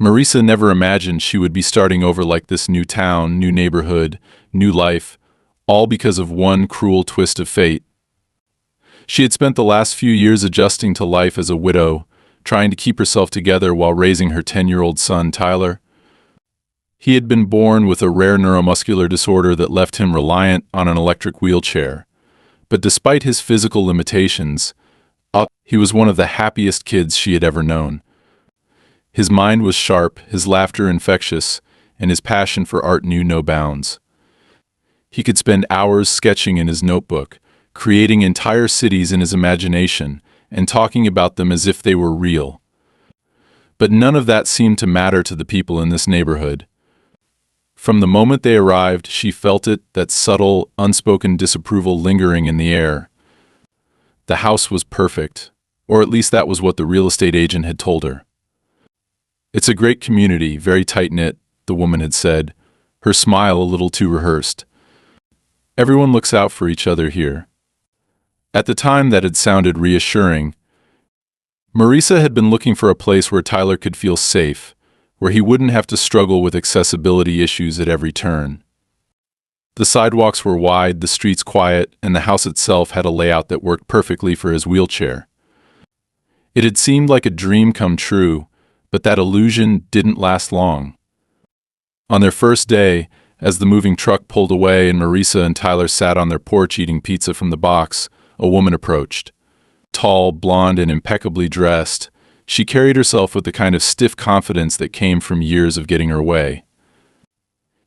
Marisa never imagined she would be starting over like this: new town, new neighborhood, new life, all because of one cruel twist of fate. She had spent the last few years adjusting to life as a widow, trying to keep herself together while raising her 10-year-old son, Tyler. He had been born with a rare neuromuscular disorder that left him reliant on an electric wheelchair. But despite his physical limitations, he was one of the happiest kids she had ever known. His mind was sharp, his laughter infectious, and his passion for art knew no bounds. He could spend hours sketching in his notebook, creating entire cities in his imagination, and talking about them as if they were real. But none of that seemed to matter to the people in this neighborhood. From the moment they arrived, she felt it, that subtle, unspoken disapproval lingering in the air. The house was perfect, or at least that was what the real estate agent had told her. "It's a great community, very tight-knit," the woman had said, her smile a little too rehearsed. "Everyone looks out for each other here." At the time, that had sounded reassuring. Marisa had been looking for a place where Tyler could feel safe, where he wouldn't have to struggle with accessibility issues at every turn. The sidewalks were wide, the streets quiet, and the house itself had a layout that worked perfectly for his wheelchair. It had seemed like a dream come true, but that illusion didn't last long. On their first day, as the moving truck pulled away and Marisa and Tyler sat on their porch eating pizza from the box, a woman approached. Tall, blonde, and impeccably dressed, she carried herself with the kind of stiff confidence that came from years of getting her way.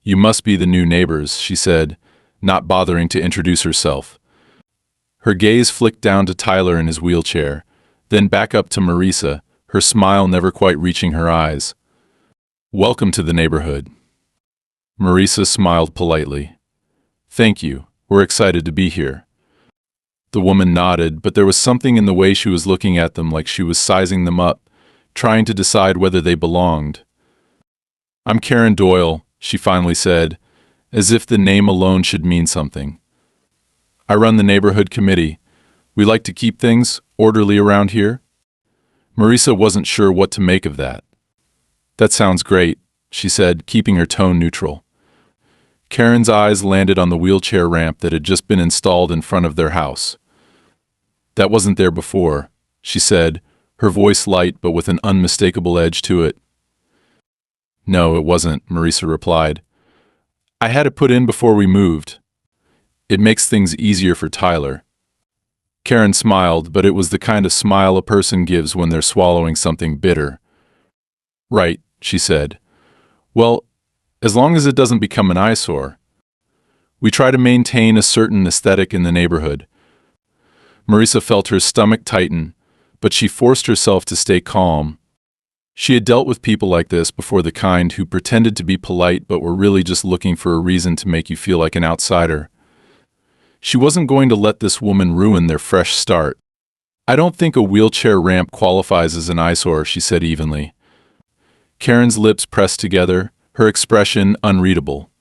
"You must be the new neighbors," she said, not bothering to introduce herself. Her gaze flicked down to Tyler in his wheelchair, then back up to Marisa, her smile never quite reaching her eyes. "Welcome to the neighborhood." Marisa smiled politely. "Thank you, we're excited to be here." The woman nodded, but there was something in the way she was looking at them, like she was sizing them up, trying to decide whether they belonged. "I'm Karen Doyle," she finally said, as if the name alone should mean something. "I run the neighborhood committee. We like to keep things orderly around here." Marisa wasn't sure what to make of that. "That sounds great," she said, keeping her tone neutral. Karen's eyes landed on the wheelchair ramp that had just been installed in front of their house. "That wasn't there before," she said, her voice light but with an unmistakable edge to it. "No, it wasn't," Marisa replied. "I had it put in before we moved. It makes things easier for Tyler." Karen smiled, but it was the kind of smile a person gives when they're swallowing something bitter. "Right," she said. "Well, as long as it doesn't become an eyesore. We try to maintain a certain aesthetic in the neighborhood." Marisa felt her stomach tighten, but she forced herself to stay calm. She had dealt with people like this before, the kind who pretended to be polite but were really just looking for a reason to make you feel like an outsider. She wasn't going to let this woman ruin their fresh start. "I don't think a wheelchair ramp qualifies as an eyesore," she said evenly. Karen's lips pressed together, her expression unreadable.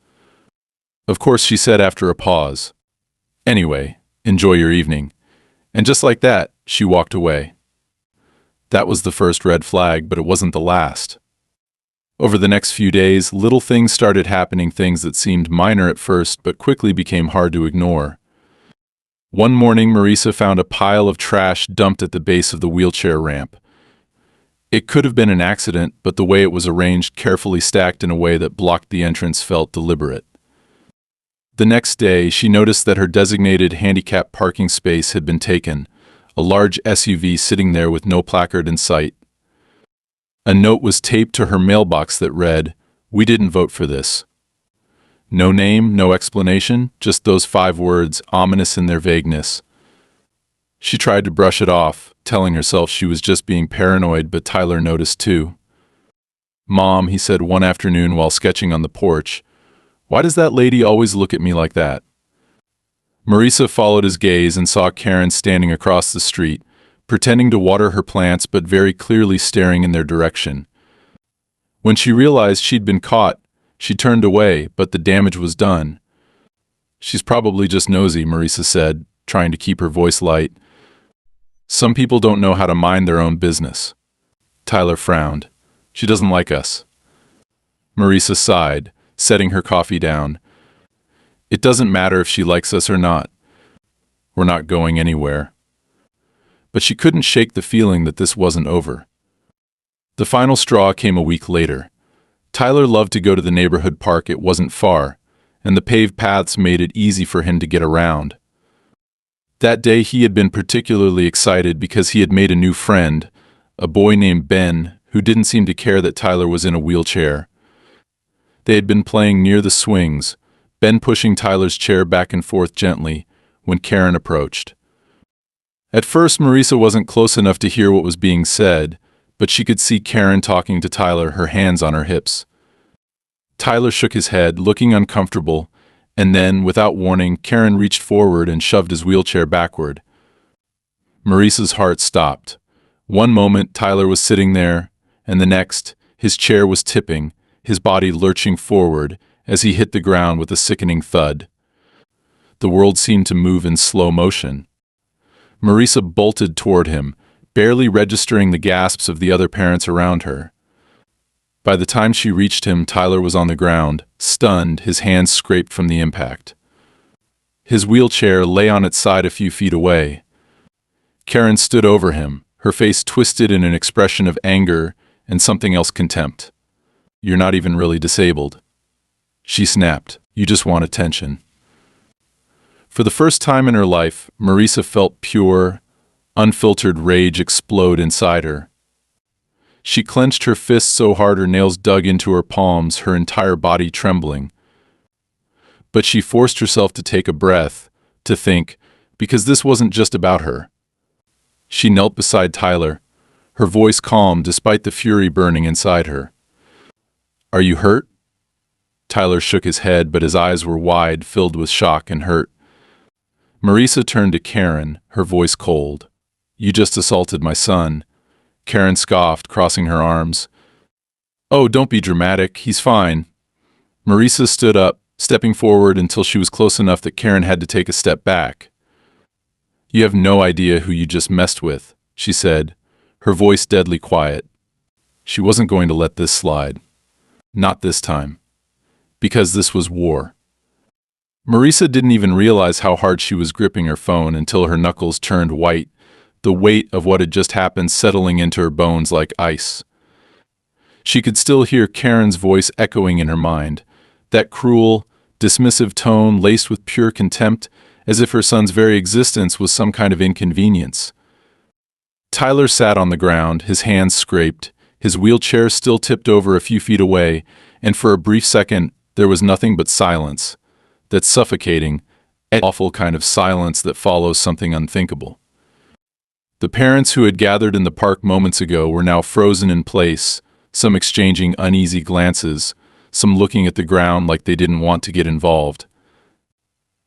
"Of course," she said after a pause. "Anyway, enjoy your evening." And just like that, she walked away. That was the first red flag, but it wasn't the last. Over the next few days, little things started happening, things that seemed minor at first but quickly became hard to ignore. One morning, Marisa found a pile of trash dumped at the base of the wheelchair ramp. It could have been an accident, but the way it was arranged, carefully stacked in a way that blocked the entrance, felt deliberate. The next day, she noticed that her designated handicap parking space had been taken, a large SUV sitting there with no placard in sight. A note was taped to her mailbox that read, "We didn't vote for this." No name, no explanation, just those 5 words, ominous in their vagueness. She tried to brush it off, telling herself she was just being paranoid, but Tyler noticed too. "Mom," he said one afternoon while sketching on the porch, "why does that lady always look at me like that?" Marisa followed his gaze and saw Karen standing across the street, pretending to water her plants but very clearly staring in their direction. When she realized she'd been caught, she turned away, but the damage was done. "She's probably just nosy," Marisa said, trying to keep her voice light. "Some people don't know how to mind their own business." Tyler frowned. She doesn't like us. Marisa sighed, setting her coffee down. It doesn't matter if she likes us or not. We're not going anywhere. But she couldn't shake the feeling that this wasn't over. The final straw came a week later. Tyler loved to go to the neighborhood park. It wasn't far, and the paved paths made it easy for him to get around. That day he had been particularly excited because he had made a new friend, a boy named Ben, who didn't seem to care that Tyler was in a wheelchair. They had been playing near the swings, Ben pushing Tyler's chair back and forth gently, when Karen approached. At first, Marisa wasn't close enough to hear what was being said, but she could see Karen talking to Tyler, her hands on her hips. Tyler shook his head, looking uncomfortable, and then, without warning, Karen reached forward and shoved his wheelchair backward. Marisa's heart stopped. One moment, Tyler was sitting there, and the next, his chair was tipping, his body lurching forward as he hit the ground with a sickening thud. The world seemed to move in slow motion. Marisa bolted toward him, barely registering the gasps of the other parents around her. By the time she reached him, Tyler was on the ground, stunned, his hands scraped from the impact. His wheelchair lay on its side a few feet away. Karen stood over him, her face twisted in an expression of anger and something else, contempt. "You're not even really disabled," she snapped. "You just want attention." For the first time in her life, Marisa felt pure, unfiltered rage explode inside her. She clenched her fists so hard her nails dug into her palms, her entire body trembling. But she forced herself to take a breath, to think, because this wasn't just about her. She knelt beside Tyler, her voice calm despite the fury burning inside her. "Are you hurt?" Tyler shook his head, but his eyes were wide, filled with shock and hurt. Marisa turned to Karen, her voice cold. "You just assaulted my son." Karen scoffed, crossing her arms. "Oh, don't be dramatic. He's fine." Marisa stood up, stepping forward until she was close enough that Karen had to take a step back. "You have no idea who you just messed with," she said, her voice deadly quiet. She wasn't going to let this slide. Not this time. Because this was war. Marisa didn't even realize how hard she was gripping her phone until her knuckles turned white, the weight of what had just happened settling into her bones like ice. She could still hear Karen's voice echoing in her mind, that cruel, dismissive tone laced with pure contempt, as if her son's very existence was some kind of inconvenience. Tyler sat on the ground, his hands scraped, his wheelchair still tipped over a few feet away, and for a brief second there was nothing but silence. That suffocating, awful kind of silence that follows something unthinkable. The parents who had gathered in the park moments ago were now frozen in place, some exchanging uneasy glances, some looking at the ground like they didn't want to get involved.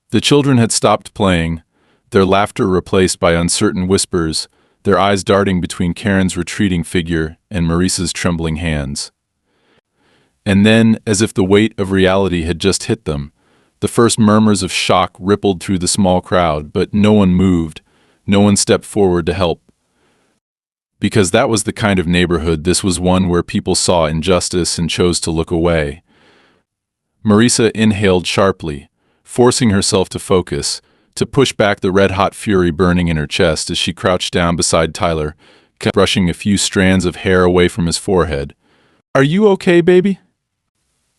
The children had stopped playing, their laughter replaced by uncertain whispers, their eyes darting between Karen's retreating figure and Marisa's trembling hands. And then, as if the weight of reality had just hit them, the first murmurs of shock rippled through the small crowd, but no one moved, no one stepped forward to help. Because that was the kind of neighborhood, this was one where people saw injustice and chose to look away. Marisa inhaled sharply, forcing herself to focus, to push back the red-hot fury burning in her chest as she crouched down beside Tyler, brushing a few strands of hair away from his forehead. "Are you okay, baby?"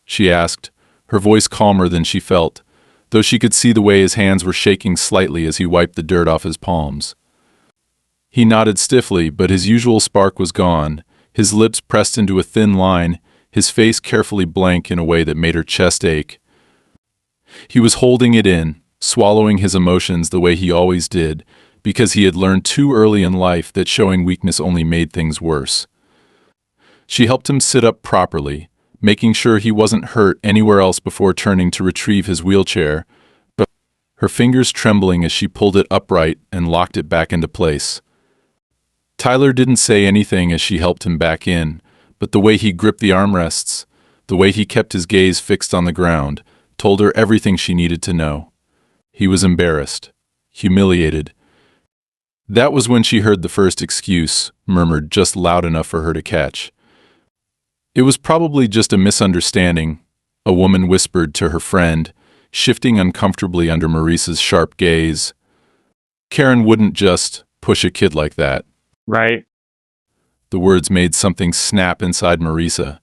she asked, her voice calmer than she felt, though she could see the way his hands were shaking slightly as he wiped the dirt off his palms. He nodded stiffly, but his usual spark was gone, his lips pressed into a thin line, his face carefully blank in a way that made her chest ache. He was holding it in, swallowing his emotions the way he always did, because he had learned too early in life that showing weakness only made things worse. She helped him sit up properly, making sure he wasn't hurt anywhere else before turning to retrieve his wheelchair, but her fingers trembling as she pulled it upright and locked it back into place. Tyler didn't say anything as she helped him back in, but the way he gripped the armrests, the way he kept his gaze fixed on the ground, told her everything she needed to know. He was embarrassed, humiliated. That was when she heard the first excuse, murmured just loud enough for her to catch. It was probably just a misunderstanding, a woman whispered to her friend, shifting uncomfortably under Maurice's sharp gaze. Karen wouldn't just push a kid like that. Right. The words made something snap inside Marisa.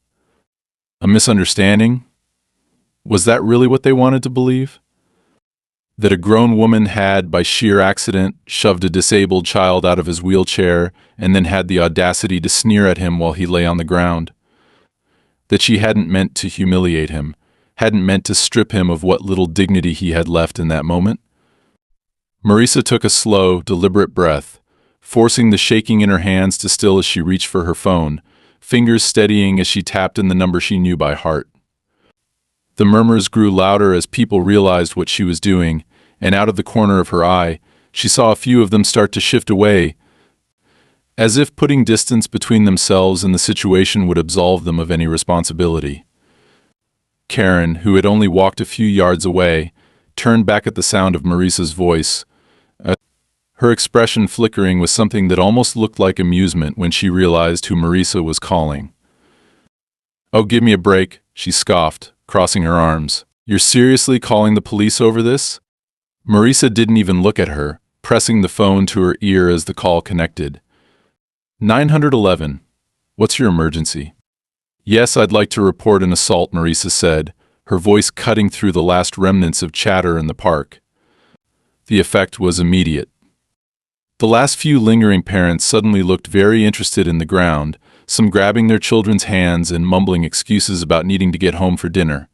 A misunderstanding? Was that really what they wanted to believe? That a grown woman had, by sheer accident, shoved a disabled child out of his wheelchair and then had the audacity to sneer at him while he lay on the ground? That she hadn't meant to humiliate him, hadn't meant to strip him of what little dignity he had left in that moment? Marisa took a slow, deliberate breath, forcing the shaking in her hands to still as she reached for her phone, fingers steadying as she tapped in the number she knew by heart. The murmurs grew louder as people realized what she was doing, and out of the corner of her eye, she saw a few of them start to shift away, as if putting distance between themselves and the situation would absolve them of any responsibility. Karen, who had only walked a few yards away, turned back at the sound of Marisa's voice, her expression flickering with something that almost looked like amusement when she realized who Marisa was calling. "Oh, give me a break," she scoffed, crossing her arms. "You're seriously calling the police over this?" Marisa didn't even look at her, pressing the phone to her ear as the call connected. 911. What's your emergency? Yes, I'd like to report an assault, Marisa said, her voice cutting through the last remnants of chatter in the park. The effect was immediate. The last few lingering parents suddenly looked very interested in the ground, some grabbing their children's hands and mumbling excuses about needing to get home for dinner.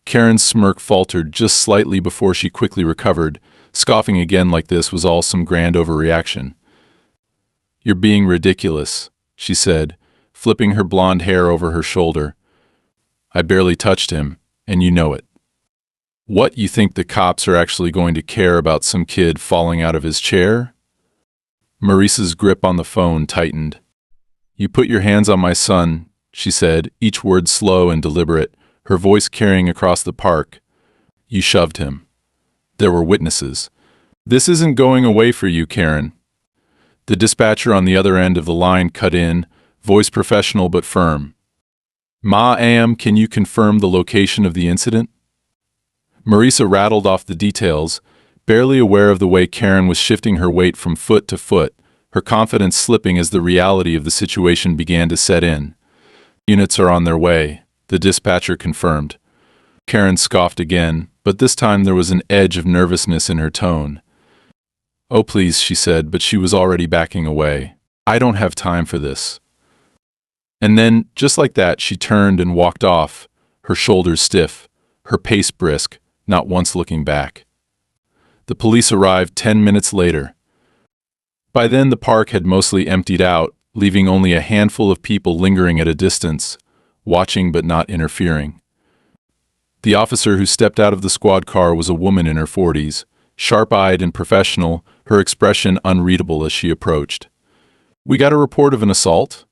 Karen's smirk faltered just slightly before she quickly recovered, scoffing again like this was all some grand overreaction. "You're being ridiculous," she said, flipping her blonde hair over her shoulder. "I barely touched him, and you know it. What, you think the cops are actually going to care about some kid falling out of his chair?" Marisa's grip on the phone tightened. "You put your hands on my son," she said, each word slow and deliberate, her voice carrying across the park. "You shoved him. There were witnesses. This isn't going away for you, Karen." The dispatcher on the other end of the line cut in, voice professional but firm. "Ma'am, can you confirm the location of the incident?" Marisa rattled off the details, barely aware of the way Karen was shifting her weight from foot to foot, her confidence slipping as the reality of the situation began to set in. "Units are on their way," the dispatcher confirmed. Karen scoffed again, but this time there was an edge of nervousness in her tone. "Oh, please," she said, but she was already backing away. "I don't have time for this." And then, just like that, she turned and walked off, her shoulders stiff, her pace brisk, not once looking back. The police arrived 10 minutes later. By then, the park had mostly emptied out, leaving only a handful of people lingering at a distance, watching but not interfering. The officer who stepped out of the squad car was a woman in her 40s, sharp-eyed and professional, her expression unreadable as she approached. "We got a report of an assault?"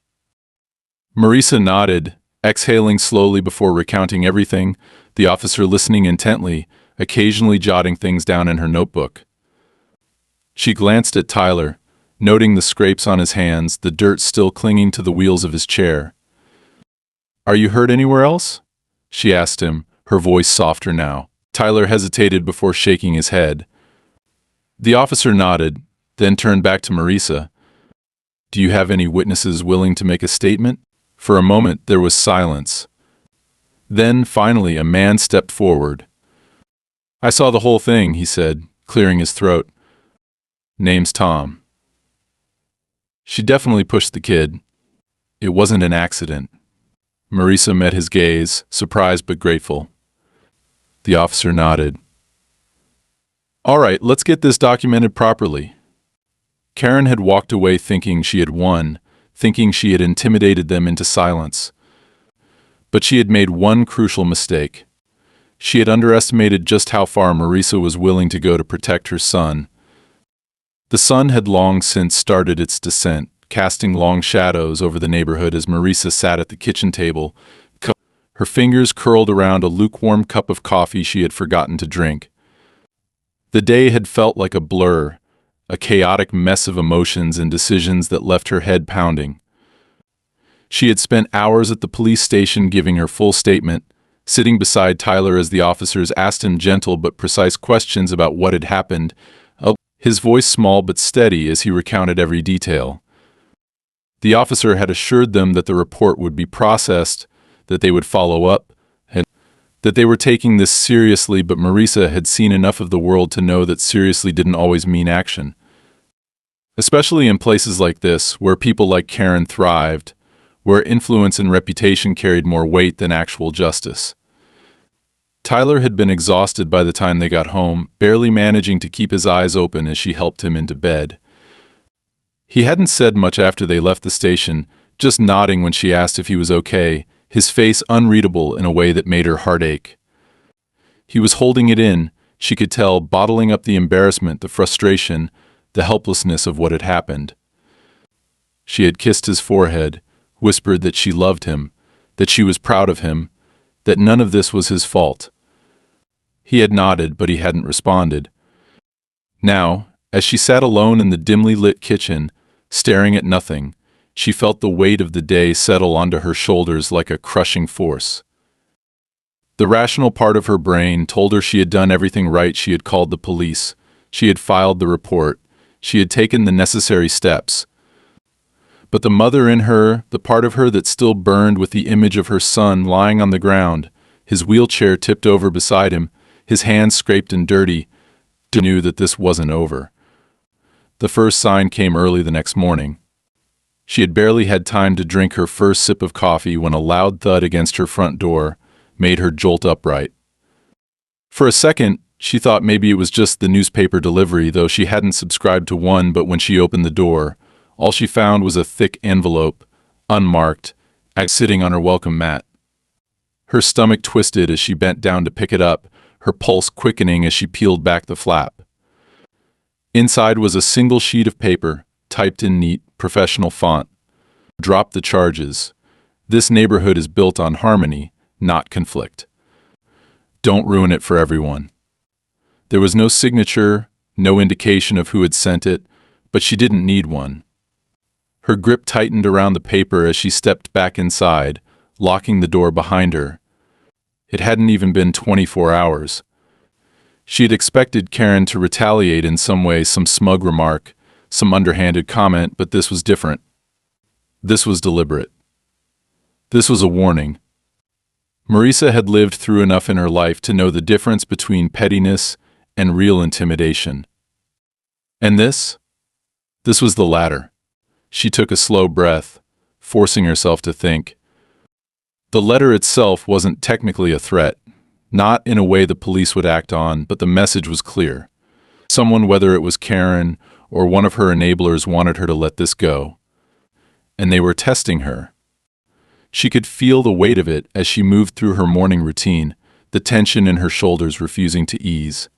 Marisa nodded, exhaling slowly before recounting everything, the officer listening intently, occasionally jotting things down in her notebook. She glanced at Tyler, noting the scrapes on his hands, the dirt still clinging to the wheels of his chair. "Are you hurt anywhere else?" she asked him, her voice softer now. Tyler hesitated before shaking his head. The officer nodded, then turned back to Marisa. "Do you have any witnesses willing to make a statement?" For a moment there was silence. Then, finally, a man stepped forward. "I saw the whole thing," he said, clearing his throat. "Name's Tom." "She definitely pushed the kid. It wasn't an accident." Marisa met his gaze, surprised but grateful. The officer nodded. "All right, let's get this documented properly." Karen had walked away thinking she had won, thinking she had intimidated them into silence. But she had made one crucial mistake. She had underestimated just how far Marisa was willing to go to protect her son. The sun had long since started its descent, casting long shadows over the neighborhood as Marisa sat at the kitchen table, her fingers curled around a lukewarm cup of coffee she had forgotten to drink. The day had felt like a blur, a chaotic mess of emotions and decisions that left her head pounding. She had spent hours at the police station giving her full statement, sitting beside Tyler as the officers asked him gentle but precise questions about what had happened, his voice small but steady as he recounted every detail. The officer had assured them that the report would be processed, that they would follow up, and that they were taking this seriously, but Marisa had seen enough of the world to know that seriously didn't always mean action. Especially in places like this, where people like Karen thrived, where influence and reputation carried more weight than actual justice. Tyler had been exhausted by the time they got home, barely managing to keep his eyes open as she helped him into bed. He hadn't said much after they left the station, just nodding when she asked if he was okay, his face unreadable in a way that made her heart ache. He was holding it in, she could tell, bottling up the embarrassment, the frustration, the helplessness of what had happened. She had kissed his forehead, whispered that she loved him, that she was proud of him, that none of this was his fault. He had nodded, but he hadn't responded. Now, as she sat alone in the dimly lit kitchen, staring at nothing, she felt the weight of the day settle onto her shoulders like a crushing force. The rational part of her brain told her she had done everything right. She had called the police. She had filed the report. She had taken the necessary steps. But the mother in her, the part of her that still burned with the image of her son lying on the ground, his wheelchair tipped over beside him, his hands scraped and dirty, knew that this wasn't over. The first sign came early the next morning. She had barely had time to drink her first sip of coffee when a loud thud against her front door made her jolt upright. For a second, she thought maybe it was just the newspaper delivery, though she hadn't subscribed to one, but when she opened the door, all she found was a thick envelope, unmarked, sitting on her welcome mat. Her stomach twisted as she bent down to pick it up, her pulse quickening as she peeled back the flap. Inside was a single sheet of paper, typed in neat, professional font. Drop the charges. This neighborhood is built on harmony, not conflict. Don't ruin it for everyone. There was no signature, no indication of who had sent it, but she didn't need one. Her grip tightened around the paper as she stepped back inside, locking the door behind her. It hadn't even been 24 hours. She had expected Karen to retaliate in some way, some smug remark, some underhanded comment, but this was different. This was deliberate. This was a warning. Marisa had lived through enough in her life to know the difference between pettiness and real intimidation. And this was the latter. She took a slow breath, forcing herself to think. The letter itself wasn't technically a threat, not in a way the police would act on, but the message was clear. Someone, whether it was Karen or one of her enablers, wanted her to let this go. And they were testing her. She could feel the weight of it as she moved through her morning routine, the tension in her shoulders refusing to ease.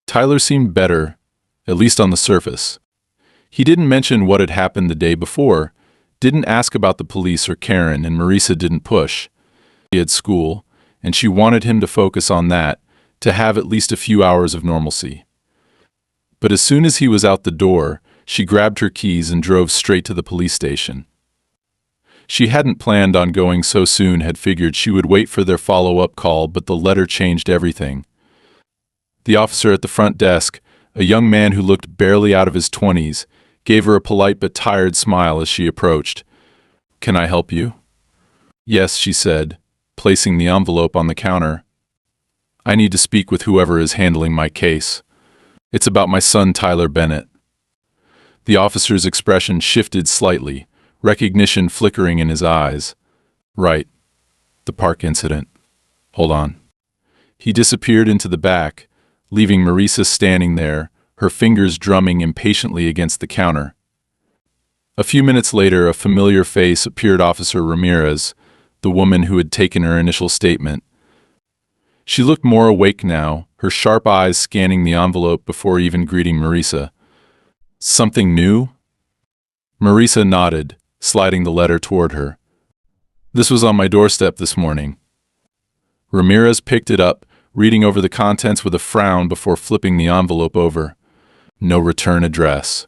Tyler seemed better, at least on the surface. He didn't mention what had happened the day before, didn't ask about the police or Karen, and Marisa didn't push. He had school, and she wanted him to focus on that, to have at least a few hours of normalcy. But as soon as he was out the door, she grabbed her keys and drove straight to the police station. She hadn't planned on going so soon, had figured she would wait for their follow-up call, but the letter changed everything. The officer at the front desk, a young man who looked barely out of his 20s, gave her a polite but tired smile as she approached. "Can I help you?" "Yes," she said, placing the envelope on the counter. "I need to speak with whoever is handling my case. It's about my son, Tyler Bennett." The officer's expression shifted slightly, recognition flickering in his eyes. "Right. The park incident. Hold on." He disappeared into the back, leaving Marisa standing there, her fingers drumming impatiently against the counter. A few minutes later, a familiar face appeared, Officer Ramirez, the woman who had taken her initial statement. She looked more awake now, her sharp eyes scanning the envelope before even greeting Marisa. "Something new?" Marisa nodded, sliding the letter toward her. "This was on my doorstep this morning." Ramirez picked it up, reading over the contents with a frown before flipping the envelope over. "No return address.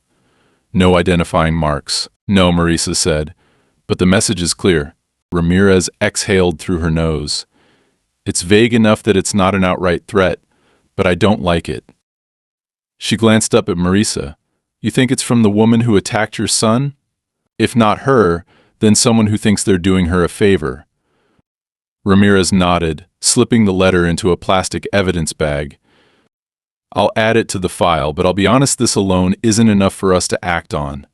No identifying marks." "No," Marisa said, But the message is clear. Ramirez exhaled through her nose. It's vague enough that it's not an outright threat, but I don't like it. She glanced up at Marisa. You think it's from the woman who attacked your son? If not her, then someone who thinks they're doing her a favor. Ramirez nodded, slipping the letter into a plastic evidence bag. I'll add it to the file, but I'll be honest, this alone isn't enough for us to act on.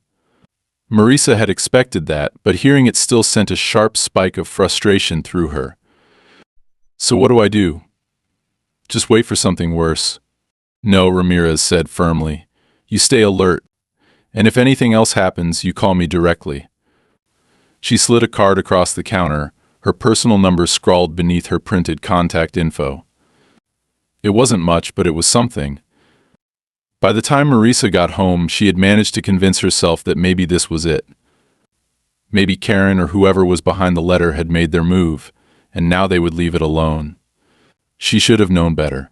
Marisa had expected that, but hearing it still sent a sharp spike of frustration through her. So what do I do? Just wait for something worse. No, Ramirez said firmly. You stay alert, and if anything else happens, you call me directly. She slid a card across the counter, her personal number scrawled beneath her printed contact info. It wasn't much, but it was something. By the time Marisa got home, she had managed to convince herself that maybe this was it. Maybe Karen or whoever was behind the letter had made their move, and now they would leave it alone. She should have known better.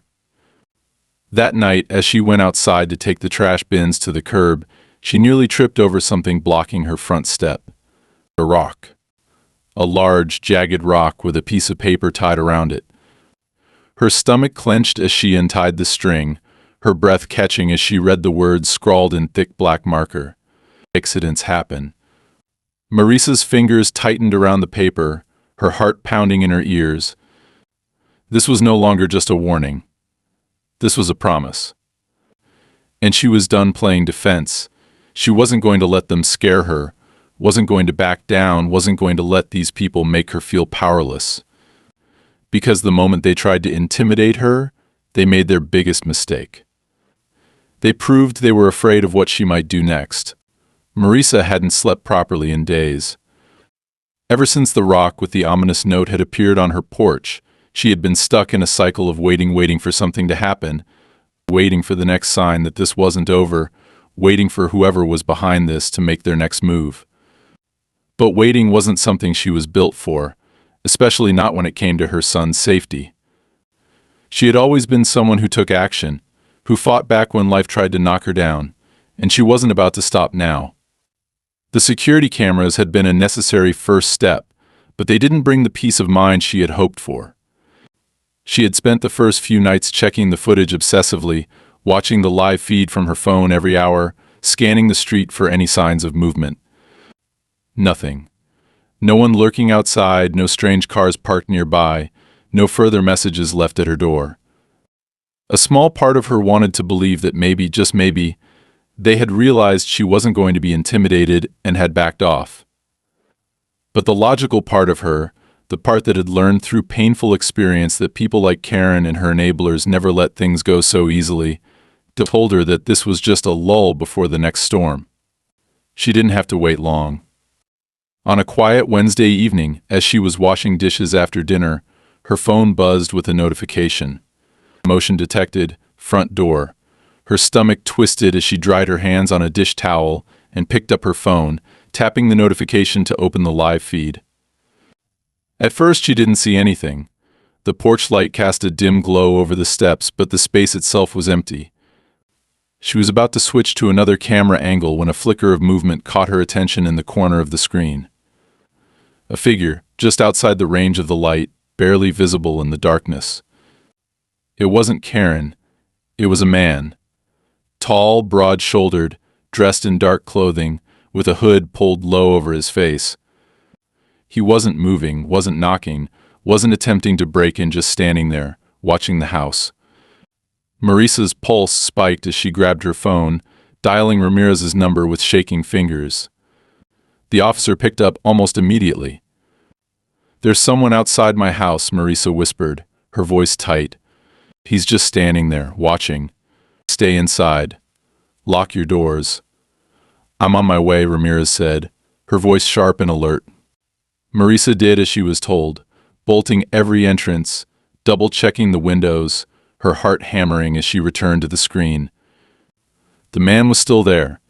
That night, as she went outside to take the trash bins to the curb, she nearly tripped over something blocking her front step. A rock. A large, jagged rock with a piece of paper tied around it. Her stomach clenched as she untied the string, her breath catching as she read the words scrawled in thick black marker. Accidents happen. Marisa's fingers tightened around the paper, her heart pounding in her ears. This was no longer just a warning. This was a promise. And she was done playing defense. She wasn't going to let them scare her, wasn't going to back down, wasn't going to let these people make her feel powerless. Because the moment they tried to intimidate her, they made their biggest mistake. They proved they were afraid of what she might do next. Marisa hadn't slept properly in days. Ever since the rock with the ominous note had appeared on her porch, she had been stuck in a cycle of waiting for something to happen, waiting for the next sign that this wasn't over, waiting for whoever was behind this to make their next move. But waiting wasn't something she was built for, especially not when it came to her son's safety. She had always been someone who took action, who fought back when life tried to knock her down, and she wasn't about to stop now. The security cameras had been a necessary first step, but they didn't bring the peace of mind she had hoped for. She had spent the first few nights checking the footage obsessively, watching the live feed from her phone every hour, scanning the street for any signs of movement. Nothing. No one lurking outside, no strange cars parked nearby, no further messages left at her door. A small part of her wanted to believe that maybe, just maybe, they had realized she wasn't going to be intimidated and had backed off. But the logical part of her, the part that had learned through painful experience that people like Karen and her enablers never let things go so easily, told her that this was just a lull before the next storm. She didn't have to wait long. On a quiet Wednesday evening, as she was washing dishes after dinner, her phone buzzed with a notification. Motion detected, front door. Her stomach twisted as she dried her hands on a dish towel and picked up her phone, tapping the notification to open the live feed. At first she didn't see anything. The porch light cast a dim glow over the steps, but the space itself was empty. She was about to switch to another camera angle when a flicker of movement caught her attention in the corner of the screen. A figure, just outside the range of the light, barely visible in the darkness. It wasn't Karen. It was a man. Tall, broad-shouldered, dressed in dark clothing, with a hood pulled low over his face. He wasn't moving, wasn't knocking, wasn't attempting to break in, just standing there, watching the house. Marisa's pulse spiked as she grabbed her phone, dialing Ramirez's number with shaking fingers. The officer picked up almost immediately. "There's someone outside my house," Marisa whispered, her voice tight. "He's just standing there, watching. Stay inside. Lock your doors." "I'm on my way," Ramirez said, her voice sharp and alert. Marisa did as she was told, bolting every entrance, double-checking the windows, her heart hammering as she returned to the screen. The man was still there.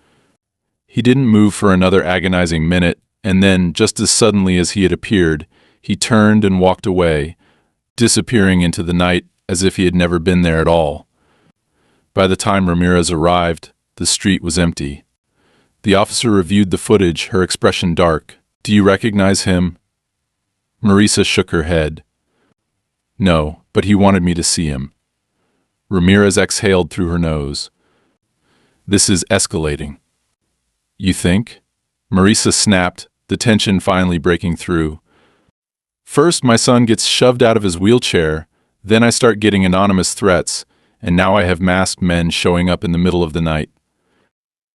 He didn't move for another agonizing minute, and then, just as suddenly as he had appeared, he turned and walked away, disappearing into the night as if he had never been there at all. By the time Ramirez arrived, the street was empty. The officer reviewed the footage, her expression dark, Do you recognize him? Marisa shook her head. No, but he wanted me to see him. Ramirez exhaled through her nose. This is escalating. You think? Marisa snapped, the tension finally breaking through. First, my son gets shoved out of his wheelchair, then I start getting anonymous threats, and now I have masked men showing up in the middle of the night.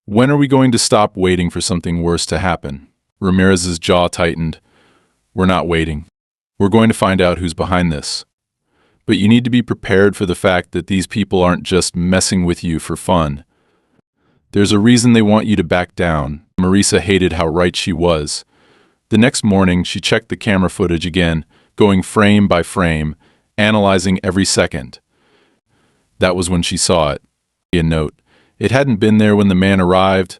When are we going to stop waiting for something worse to happen? Ramirez's jaw tightened. We're not waiting. We're going to find out who's behind this. But you need to be prepared for the fact that these people aren't just messing with you for fun. There's a reason they want you to back down. Marisa hated how right she was. The next morning, she checked the camera footage again, going frame by frame, analyzing every second. That was when she saw it. A note. It hadn't been there when the man arrived,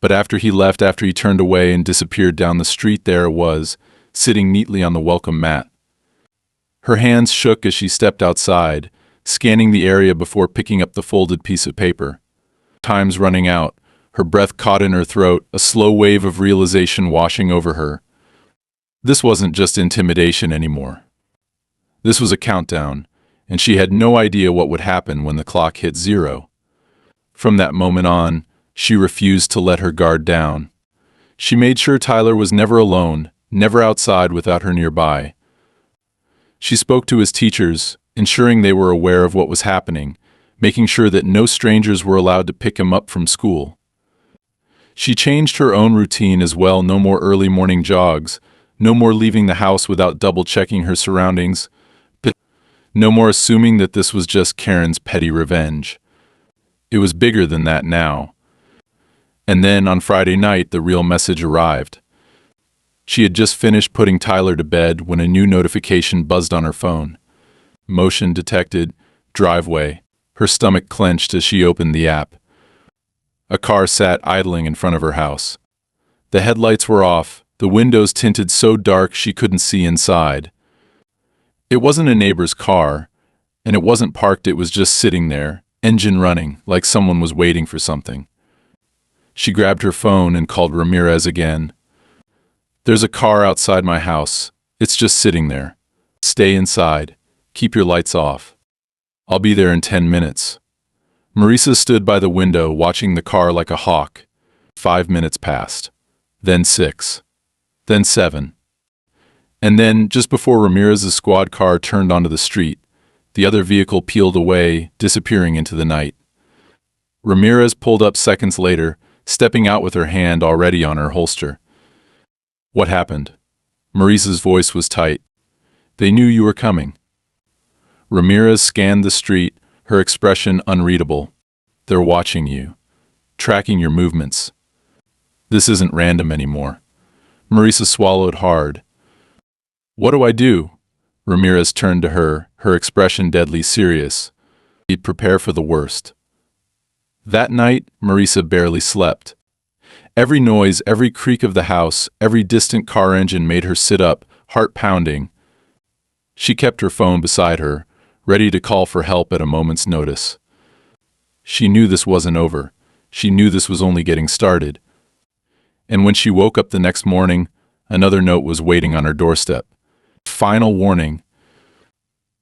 but after he left, after he turned away and disappeared down the street, there it was, sitting neatly on the welcome mat. Her hands shook as she stepped outside, scanning the area before picking up the folded piece of paper. Time's running out. Her breath caught in her throat, a slow wave of realization washing over her. This wasn't just intimidation anymore. This was a countdown, and she had no idea what would happen when the clock hit 0. From that moment on, she refused to let her guard down. She made sure Tyler was never alone, never outside without her nearby. She spoke to his teachers, ensuring they were aware of what was happening, making sure that no strangers were allowed to pick him up from school. She changed her own routine as well. No more early morning jogs, no more leaving the house without double-checking her surroundings, no more assuming that this was just Karen's petty revenge. It was bigger than that now. And then on Friday night, the real message arrived. She had just finished putting Tyler to bed when a new notification buzzed on her phone. Motion detected, driveway. Her stomach clenched as she opened the app. A car sat idling in front of her house. The headlights were off, the windows tinted so dark she couldn't see inside. It wasn't a neighbor's car, and it wasn't parked, it was just sitting there, engine running, like someone was waiting for something. She grabbed her phone and called Ramirez again. There's a car outside my house. It's just sitting there. Stay inside. Keep your lights off. I'll be there in 10 minutes. Marisa stood by the window, watching the car like a hawk. 5 minutes passed. Then 6. Then 7. And then, just before Ramirez's squad car turned onto the street, the other vehicle peeled away, disappearing into the night. Ramirez pulled up seconds later, stepping out with her hand already on her holster. What happened? Marisa's voice was tight. They knew you were coming. Ramirez scanned the street, her expression unreadable. They're watching you, tracking your movements. This isn't random anymore. Marisa swallowed hard. What do I do? Ramirez turned to her, her expression deadly serious. He'd prepare for the worst. That night, Marisa barely slept. Every noise, every creak of the house, every distant car engine made her sit up, heart pounding. She kept her phone beside her, ready to call for help at a moment's notice. She knew this wasn't over. She knew this was only getting started. And when she woke up the next morning, another note was waiting on her doorstep. Final warning.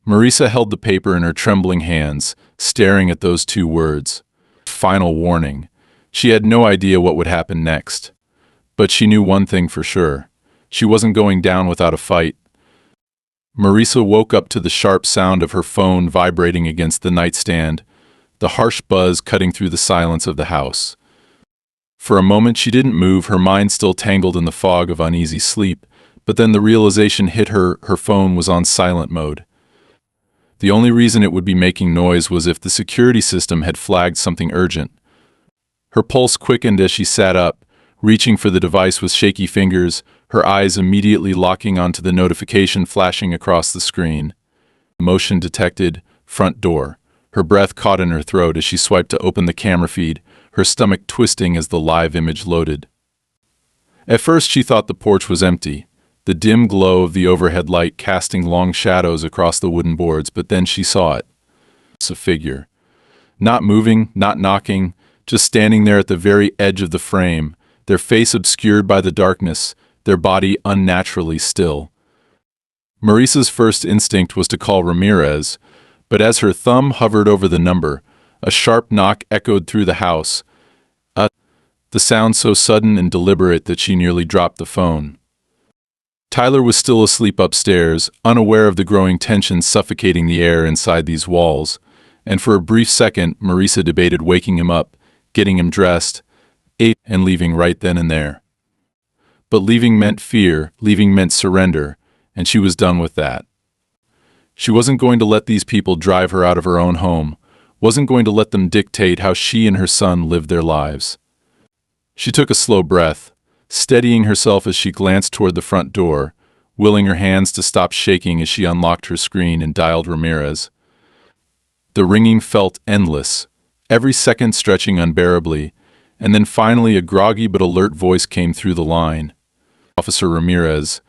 Marisa held the paper in her trembling hands, staring at those 2 words. Final warning. She had no idea what would happen next. But she knew one thing for sure. She wasn't going down without a fight. Marisa woke up to the sharp sound of her phone vibrating against the nightstand, the harsh buzz cutting through the silence of the house. For a moment she didn't move, her mind still tangled in the fog of uneasy sleep, but then the realization hit her phone was on silent mode. The only reason it would be making noise was if the security system had flagged something urgent. Her pulse quickened as she sat up, reaching for the device with shaky fingers, her eyes immediately locking onto the notification flashing across the screen. Motion detected, front door. Her breath caught in her throat as she swiped to open the camera feed, her stomach twisting as the live image loaded. At first she thought the porch was empty, the dim glow of the overhead light casting long shadows across the wooden boards, but then she saw it. It's a figure. Not moving, not knocking, just standing there at the very edge of the frame, their face obscured by the darkness, their body unnaturally still. Marisa's first instinct was to call Ramirez, but as her thumb hovered over the number, a sharp knock echoed through the house, the sound so sudden and deliberate that she nearly dropped the phone. Tyler was still asleep upstairs, unaware of the growing tension suffocating the air inside these walls, and for a brief second Marisa debated waking him up, getting him dressed, and leaving right then and there. But leaving meant fear, leaving meant surrender, and she was done with that. She wasn't going to let these people drive her out of her own home, wasn't going to let them dictate how she and her son lived their lives. She took a slow breath, steadying herself as she glanced toward the front door, willing her hands to stop shaking as she unlocked her screen and dialed Ramirez. The ringing felt endless, every second stretching unbearably, and then finally a groggy but alert voice came through the line. Officer Ramirez.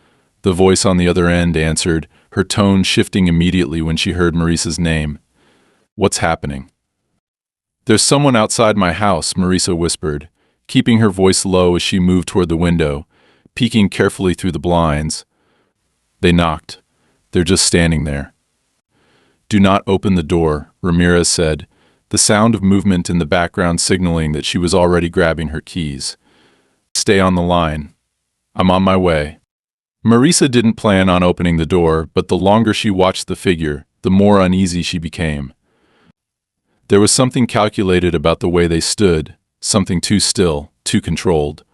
The voice on the other end answered, her tone shifting immediately when she heard Marisa's name. What's happening? There's someone outside my house, Marisa whispered, keeping her voice low as she moved toward the window, peeking carefully through the blinds. They knocked. They're just standing there. Do not open the door, Ramirez said, the sound of movement in the background signaling that she was already grabbing her keys. Stay on the line. I'm on my way. Marisa didn't plan on opening the door, but the longer she watched the figure, the more uneasy she became. There was something calculated about the way they stood, something too still, too controlled.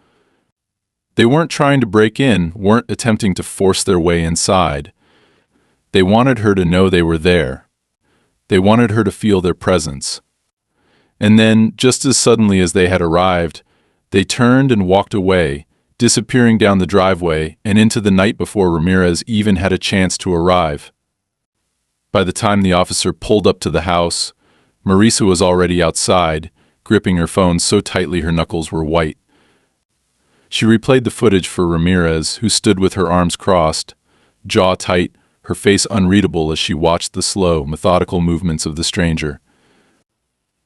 They weren't trying to break in, weren't attempting to force their way inside. They wanted her to know they were there. They wanted her to feel their presence. And then, just as suddenly as they had arrived, they turned and walked away, disappearing down the driveway and into the night before Ramirez even had a chance to arrive. By the time the officer pulled up to the house, Marisa was already outside, gripping her phone so tightly her knuckles were white. She replayed the footage for Ramirez, who stood with her arms crossed, jaw tight, her face unreadable as she watched the slow, methodical movements of the stranger.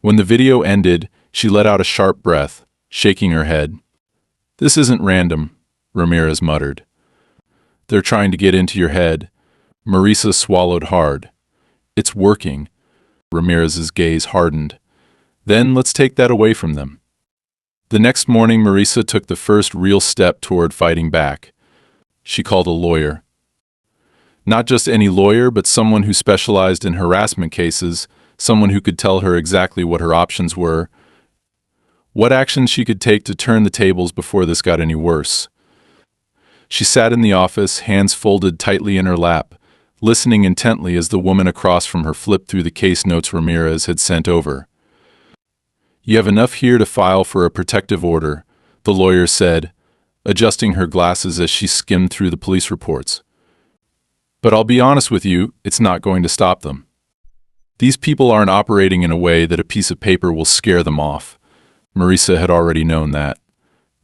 When the video ended, she let out a sharp breath, shaking her head. This isn't random, Ramirez muttered. They're trying to get into your head. Marisa swallowed hard. It's working. Ramirez's gaze hardened. Then let's take that away from them. The next morning, Marisa took the first real step toward fighting back. She called a lawyer. Not just any lawyer, but someone who specialized in harassment cases, someone who could tell her exactly what her options were, what actions she could take to turn the tables before this got any worse. She sat in the office, hands folded tightly in her lap, listening intently as the woman across from her flipped through the case notes Ramirez had sent over. You have enough here to file for a protective order, the lawyer said, adjusting her glasses as she skimmed through the police reports. But I'll be honest with you, it's not going to stop them. These people aren't operating in a way that a piece of paper will scare them off. Marisa had already known that.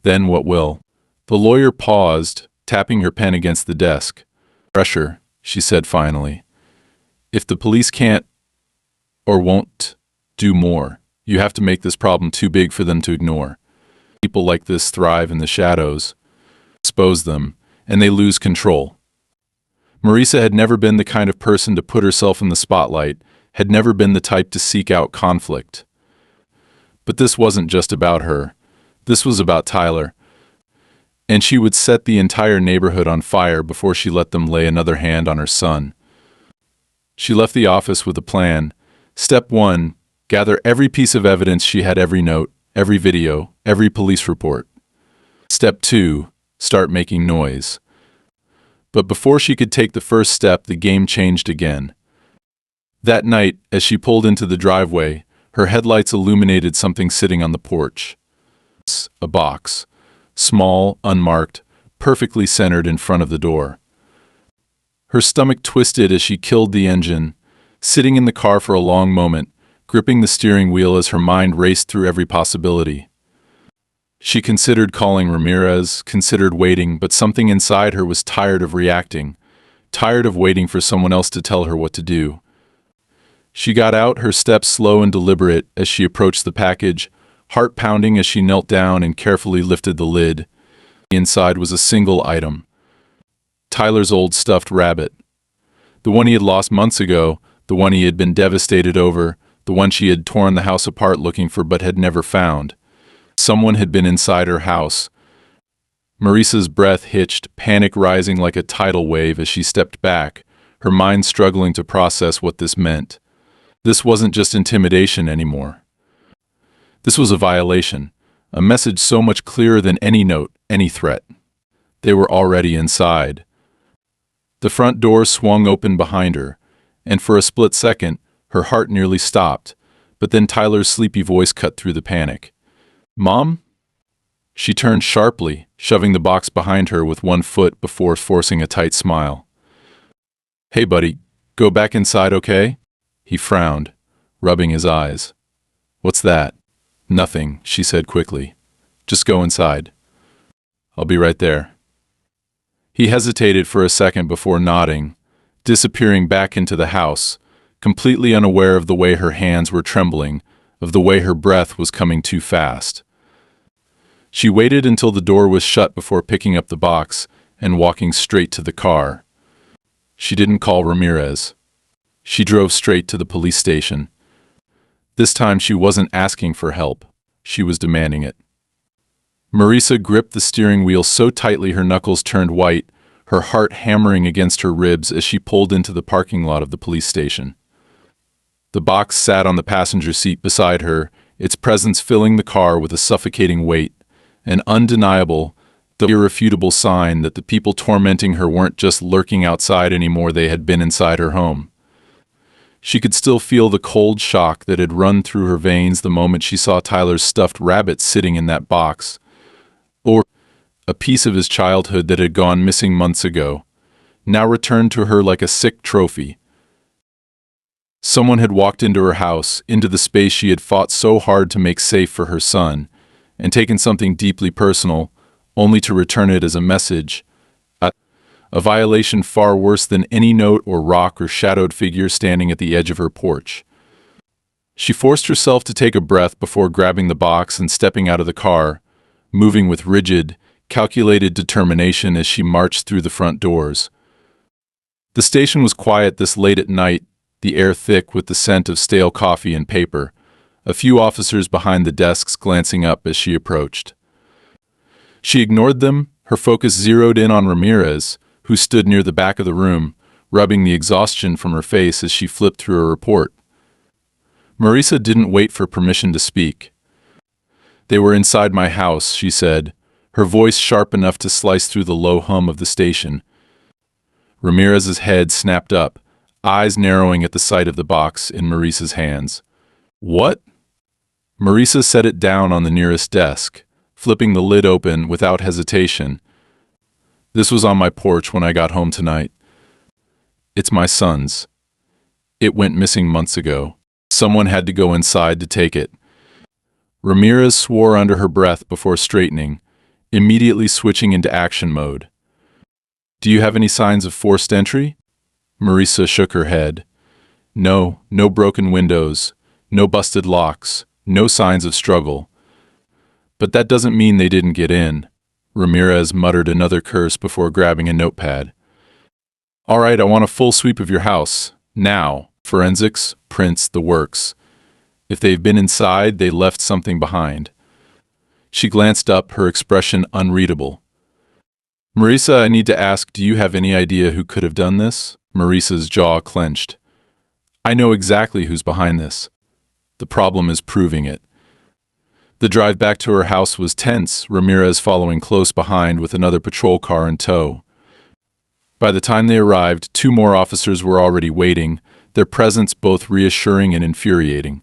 Then what will? The lawyer paused, tapping her pen against the desk. Pressure, she said finally. If the police can't or won't do more, you have to make this problem too big for them to ignore. People like this thrive in the shadows, expose them, and they lose control. Marisa had never been the kind of person to put herself in the spotlight, had never been the type to seek out conflict. But this wasn't just about her. This was about Tyler. And she would set the entire neighborhood on fire before she let them lay another hand on her son. She left the office with a plan. Step 1, gather every piece of evidence she had, every note, every video, every police report. Step 2, start making noise. But before she could take the first step, the game changed again. That night, as she pulled into the driveway, her headlights illuminated something sitting on the porch. A box, small, unmarked, perfectly centered in front of the door. Her stomach twisted as she killed the engine, sitting in the car for a long moment, gripping the steering wheel as her mind raced through every possibility. She considered calling Ramirez, considered waiting, but something inside her was tired of reacting, tired of waiting for someone else to tell her what to do. She got out, her steps slow and deliberate as she approached the package, heart pounding as she knelt down and carefully lifted the lid. Inside was a single item. Tyler's old stuffed rabbit. The one he had lost months ago, the one he had been devastated over, the one she had torn the house apart looking for but had never found. Someone had been inside her house. Marissa's breath hitched, panic rising like a tidal wave as she stepped back, her mind struggling to process what this meant. This wasn't just intimidation anymore. This was a violation, a message so much clearer than any note, any threat. They were already inside. The front door swung open behind her, and for a split second, her heart nearly stopped, but then Tyler's sleepy voice cut through the panic. "Mom?" She turned sharply, shoving the box behind her with one foot before forcing a tight smile. "Hey, buddy, go back inside, okay?" He frowned, rubbing his eyes. "What's that?" "Nothing," she said quickly. "Just go inside. I'll be right there." He hesitated for a second before nodding, disappearing back into the house, completely unaware of the way her hands were trembling, of the way her breath was coming too fast. She waited until the door was shut before picking up the box and walking straight to the car. She didn't call Ramirez. She drove straight to the police station. This time she wasn't asking for help. She was demanding it. Marissa gripped the steering wheel so tightly her knuckles turned white, her heart hammering against her ribs as she pulled into the parking lot of the police station. The box sat on the passenger seat beside her, its presence filling the car with a suffocating weight, an undeniable, though irrefutable sign that the people tormenting her weren't just lurking outside anymore, they had been inside her home. She could still feel the cold shock that had run through her veins the moment she saw Tyler's stuffed rabbit sitting in that box, or a piece of his childhood that had gone missing months ago, now returned to her like a sick trophy. Someone had walked into her house, into the space she had fought so hard to make safe for her son, and taken something deeply personal, only to return it as a message, a violation far worse than any note or rock or shadowed figure standing at the edge of her porch. She forced herself to take a breath before grabbing the box and stepping out of the car, moving with rigid, calculated determination as she marched through the front doors. The station was quiet this late at night, the air thick with the scent of stale coffee and paper, a few officers behind the desks glancing up as she approached. She ignored them, her focus zeroed in on Ramirez, who stood near the back of the room, rubbing the exhaustion from her face as she flipped through a report. Marissa didn't wait for permission to speak. "They were inside my house," she said, her voice sharp enough to slice through the low hum of the station. Ramirez's head snapped up, eyes narrowing at the sight of the box in Marissa's hands. "What?" Marissa set it down on the nearest desk, flipping the lid open without hesitation. "This was on my porch when I got home tonight. It's my son's. It went missing months ago. Someone had to go inside to take it." Ramirez swore under her breath before straightening, immediately switching into action mode. "Do you have any signs of forced entry?" Marissa shook her head. "No, no broken windows, no busted locks, no signs of struggle. But that doesn't mean they didn't get in." Ramirez muttered another curse before grabbing a notepad. "All right, I want a full sweep of your house. Now. Forensics, prints, the works. If they've been inside, they left something behind." She glanced up, her expression unreadable. "Marissa, I need to ask, do you have any idea who could have done this?" Marissa's jaw clenched. "I know exactly who's behind this. The problem is proving it." The drive back to her house was tense, Ramirez following close behind with another patrol car in tow. By the time they arrived, 2 more officers were already waiting, their presence both reassuring and infuriating.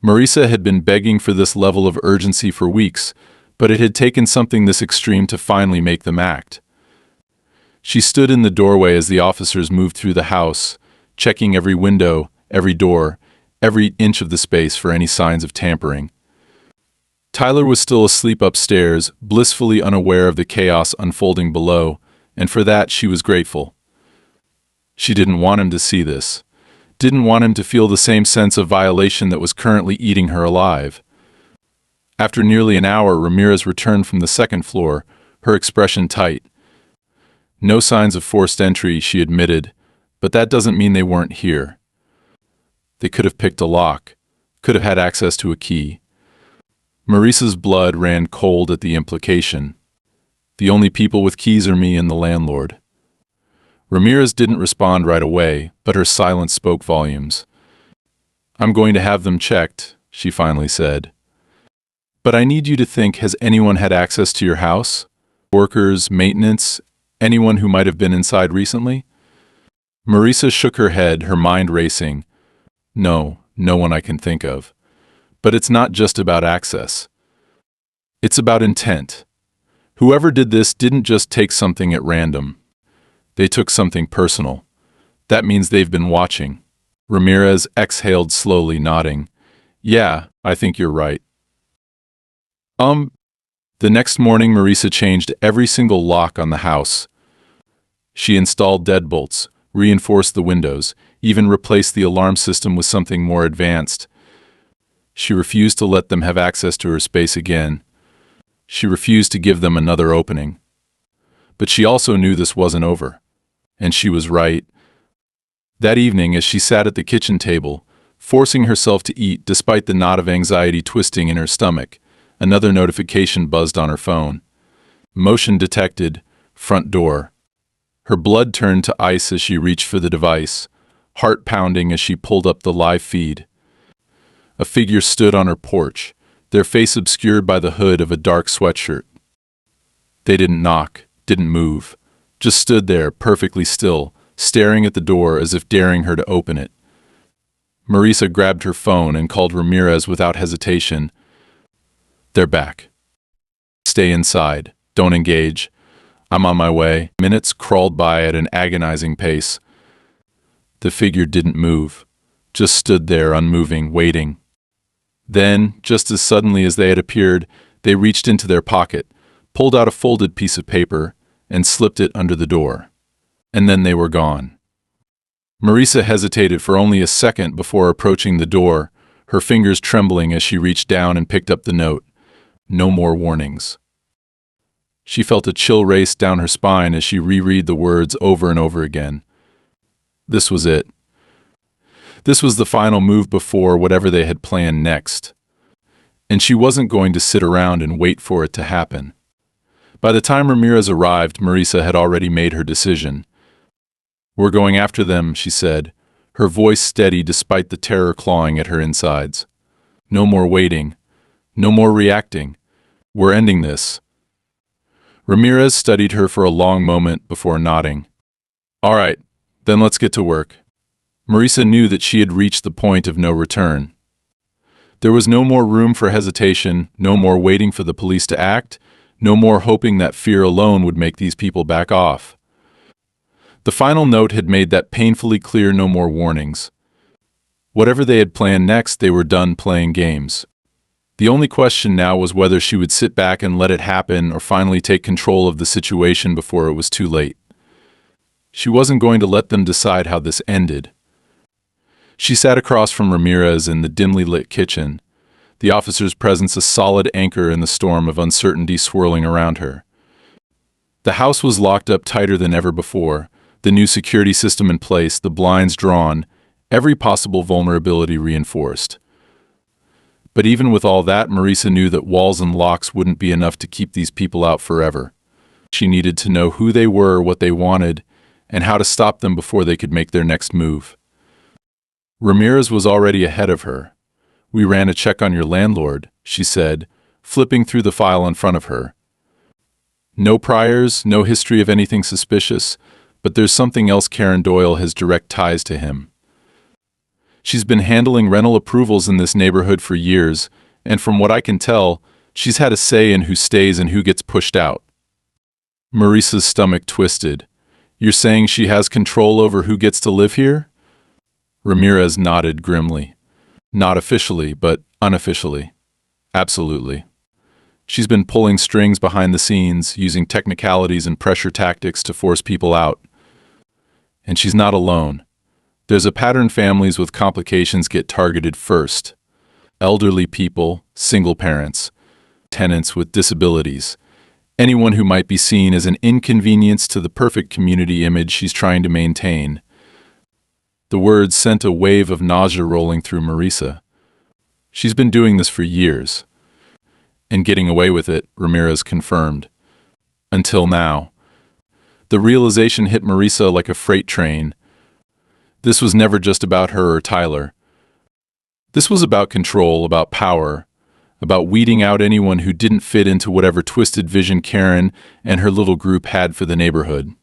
Marissa had been begging for this level of urgency for weeks, but it had taken something this extreme to finally make them act. She stood in the doorway as the officers moved through the house, checking every window, every door, every inch of the space for any signs of tampering. Tyler was still asleep upstairs, blissfully unaware of the chaos unfolding below, and for that she was grateful. She didn't want him to see this, didn't want him to feel the same sense of violation that was currently eating her alive. After nearly an hour, Ramirez returned from the second floor, her expression tight. No signs of forced entry, she admitted, but that doesn't mean they weren't here. They could have picked a lock, could have had access to a key. Maurice's blood ran cold at the implication. The only people with keys are me and the landlord. Ramirez didn't respond right away, but her silence spoke volumes. I'm going to have them checked, she finally said. But I need you to think, has anyone had access to your house? Workers, maintenance, anyone who might have been inside recently? Marisa shook her head, her mind racing. No, no one I can think of. But it's not just about access. It's about intent. Whoever did this didn't just take something at random. They took something personal. That means they've been watching. Ramirez exhaled slowly, nodding. Yeah, I think you're right. The next morning, Marisa changed every single lock on the house. She installed deadbolts, reinforced the windows, even replaced the alarm system with something more advanced. She refused to let them have access to her space again. She refused to give them another opening. But she also knew this wasn't over. And she was right. That evening, as she sat at the kitchen table, forcing herself to eat despite the knot of anxiety twisting in her stomach, another notification buzzed on her phone. Motion detected, front door. Her blood turned to ice as she reached for the device, heart pounding as she pulled up the live feed. A figure stood on her porch, their face obscured by the hood of a dark sweatshirt. They didn't knock, didn't move, just stood there perfectly still, staring at the door as if daring her to open it. Marisa grabbed her phone and called Ramirez without hesitation. They're back. Stay inside. Don't engage. I'm on my way. Minutes crawled by at an agonizing pace. The figure didn't move, just stood there unmoving, waiting. Then, just as suddenly as they had appeared, they reached into their pocket, pulled out a folded piece of paper, and slipped it under the door. And then they were gone. Marisa hesitated for only a second before approaching the door, her fingers trembling as she reached down and picked up the note. No more warnings. She felt a chill race down her spine as she reread the words over and over again. This was it. This was the final move before whatever they had planned next. And she wasn't going to sit around and wait for it to happen. By the time Ramirez arrived, Marisa had already made her decision. We're going after them, she said, her voice steady despite the terror clawing at her insides. No more waiting. No more reacting. We're ending this. Ramirez studied her for a long moment before nodding. All right, then let's get to work. Marisa knew that she had reached the point of no return. There was no more room for hesitation, no more waiting for the police to act, no more hoping that fear alone would make these people back off. The final note had made that painfully clear. No more warnings. Whatever they had planned next, they were done playing games. The only question now was whether she would sit back and let it happen or finally take control of the situation before it was too late. She wasn't going to let them decide how this ended. She sat across from Ramirez in the dimly lit kitchen, the officer's presence a solid anchor in the storm of uncertainty swirling around her. The house was locked up tighter than ever before, the new security system in place, the blinds drawn, every possible vulnerability reinforced. But even with all that, Marisa knew that walls and locks wouldn't be enough to keep these people out forever. She needed to know who they were, what they wanted, and how to stop them before they could make their next move. Ramirez was already ahead of her. We ran a check on your landlord, she said, flipping through the file in front of her. No priors, no history of anything suspicious, but there's something else. Karen Doyle has direct ties to him. She's been handling rental approvals in this neighborhood for years, and from what I can tell, she's had a say in who stays and who gets pushed out. Marisa's stomach twisted. You're saying she has control over who gets to live here? Ramirez nodded grimly. Not officially, but unofficially. Absolutely. She's been pulling strings behind the scenes, using technicalities and pressure tactics to force people out. And she's not alone. There's a pattern. Families with complications get targeted first. Elderly people, single parents, tenants with disabilities, anyone who might be seen as an inconvenience to the perfect community image she's trying to maintain. The words sent a wave of nausea rolling through Marisa. She's been doing this for years. And getting away with it, Ramirez confirmed. Until now. The realization hit Marisa like a freight train. This was never just about her or Tyler. This was about control, about power, about weeding out anyone who didn't fit into whatever twisted vision Karen and her little group had for the neighborhood.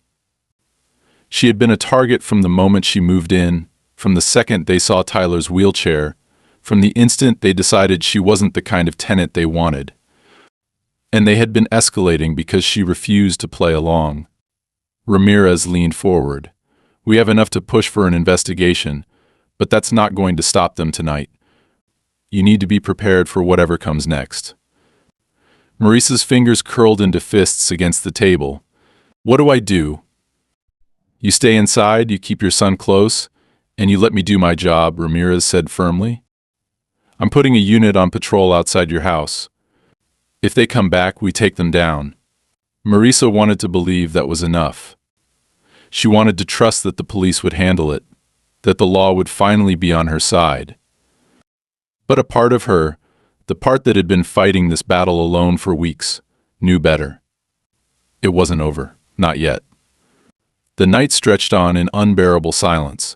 She had been a target from the moment she moved in, from the second they saw Tyler's wheelchair, from the instant they decided she wasn't the kind of tenant they wanted. And they had been escalating because she refused to play along. Ramirez leaned forward. We have enough to push for an investigation, but that's not going to stop them tonight. You need to be prepared for whatever comes next. Marisa's fingers curled into fists against the table. What do I do? You stay inside, you keep your son close, and you let me do my job, Ramirez said firmly. I'm putting a unit on patrol outside your house. If they come back, we take them down. Marisa wanted to believe that was enough. She wanted to trust that the police would handle it, that the law would finally be on her side. But a part of her, the part that had been fighting this battle alone for weeks, knew better. It wasn't over, not yet. The night stretched on in unbearable silence.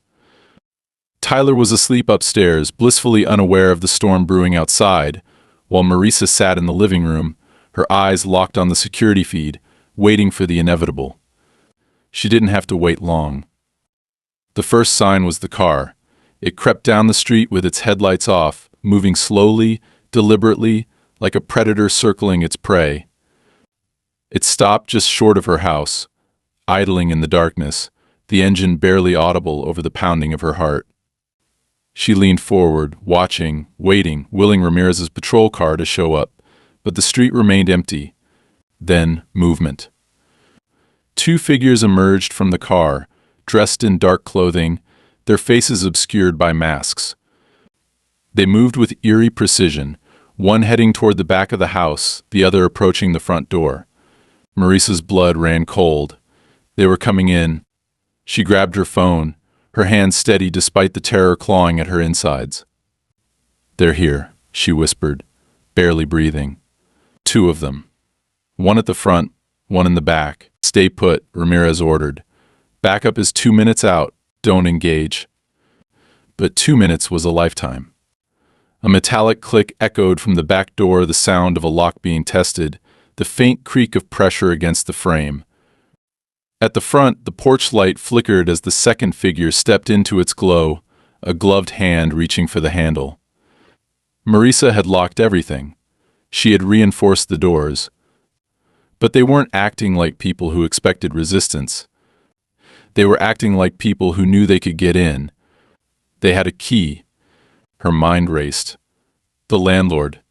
Tyler was asleep upstairs, blissfully unaware of the storm brewing outside, while Marisa sat in the living room, her eyes locked on the security feed, waiting for the inevitable. She didn't have to wait long. The first sign was the car. It crept down the street with its headlights off, moving slowly, deliberately, like a predator circling its prey. It stopped just short of her house, idling in the darkness, the engine barely audible over the pounding of her heart. She leaned forward, watching, waiting, willing Ramirez's patrol car to show up, but the street remained empty. Then, movement. Two figures emerged from the car, dressed in dark clothing, their faces obscured by masks. They moved with eerie precision, one heading toward the back of the house, the other approaching the front door. Marisa's blood ran cold. They were coming in. She grabbed her phone, her hand steady despite the terror clawing at her insides. They're here, she whispered, barely breathing. Two of them. One at the front, one in the back. Stay put, Ramirez ordered. Backup is 2 minutes out. Don't engage. But 2 minutes was a lifetime. A metallic click echoed from the back door, the sound of a lock being tested, the faint creak of pressure against the frame. At the front, the porch light flickered as the second figure stepped into its glow, a gloved hand reaching for the handle. Marisa had locked everything. She had reinforced the doors. But they weren't acting like people who expected resistance. They were acting like people who knew they could get in. They had a key. Her mind raced. The landlord,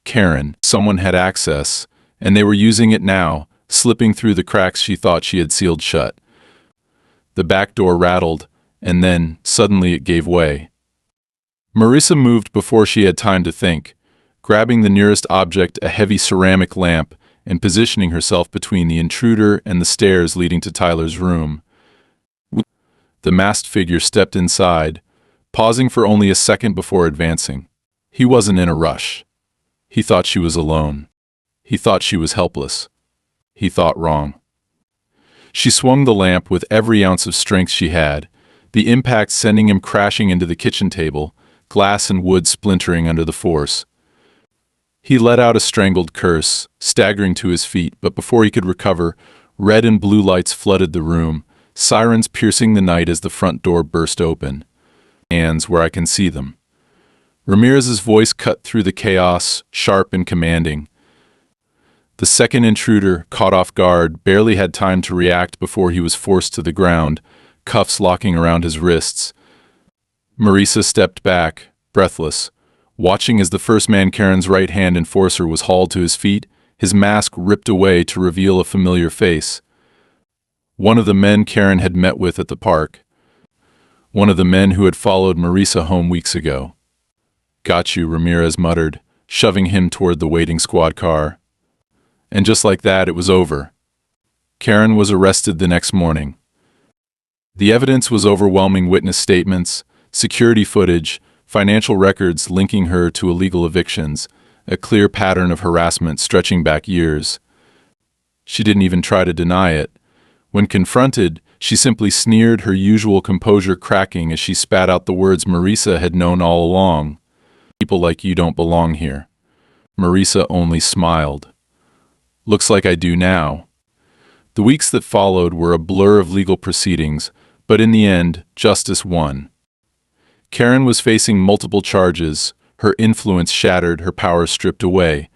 Karen, someone had access, and they were using it now, slipping through the cracks she thought she had sealed shut. The back door rattled, and then, suddenly it gave way. Marisa moved before she had time to think, grabbing the nearest object, a heavy ceramic lamp, and positioning herself between the intruder and the stairs leading to Tyler's room. The masked figure stepped inside, pausing for only a second before advancing. He wasn't in a rush. He thought she was alone. He thought she was helpless. He thought wrong. She swung the lamp with every ounce of strength she had, the impact sending him crashing into the kitchen table, glass and wood splintering under the force. He let out a strangled curse, staggering to his feet, but before he could recover, red and blue lights flooded the room, sirens piercing the night as the front door burst open. Hands where I can see them. Ramirez's voice cut through the chaos, sharp and commanding. The second intruder, caught off guard, barely had time to react before he was forced to the ground, cuffs locking around his wrists. Marisa stepped back, breathless, watching as the first man, Karen's right-hand enforcer, was hauled to his feet, his mask ripped away to reveal a familiar face. One of the men Karen had met with at the park. One of the men who had followed Marisa home weeks ago. Got you, Ramirez muttered, shoving him toward the waiting squad car. And just like that, it was over. Karen was arrested the next morning. The evidence was overwhelming: witness statements, security footage, financial records linking her to illegal evictions, a clear pattern of harassment stretching back years. She didn't even try to deny it. When confronted, she simply sneered, her usual composure cracking as she spat out the words Marisa had known all along. "People like you don't belong here." Marisa only smiled. "Looks like I do now." The weeks that followed were a blur of legal proceedings, but in the end, justice won. Karen was facing multiple charges, her influence shattered, her power stripped away.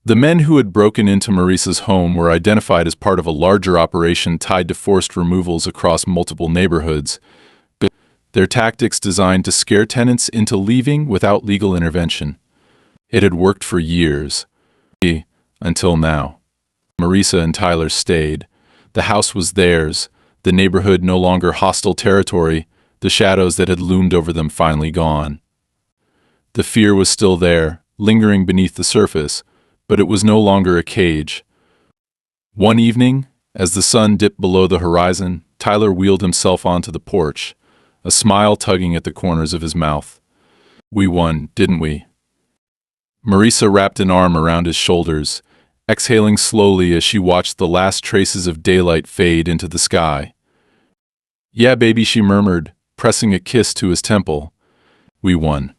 The men who had broken into Marisa's home were identified as part of a larger operation tied to forced removals across multiple neighborhoods. Their tactics designed to scare tenants into leaving without legal intervention. It had worked for years. Until now. Marisa and Tyler stayed. The house was theirs, the neighborhood no longer hostile territory, the shadows that had loomed over them finally gone. The fear was still there, lingering beneath the surface, but it was no longer a cage. One evening, as the sun dipped below the horizon, Tyler wheeled himself onto the porch, a smile tugging at the corners of his mouth. "We won, didn't we?" Marisa wrapped an arm around his shoulders, exhaling slowly as she watched the last traces of daylight fade into the sky. "Yeah, baby," she murmured, pressing a kiss to his temple. "We won."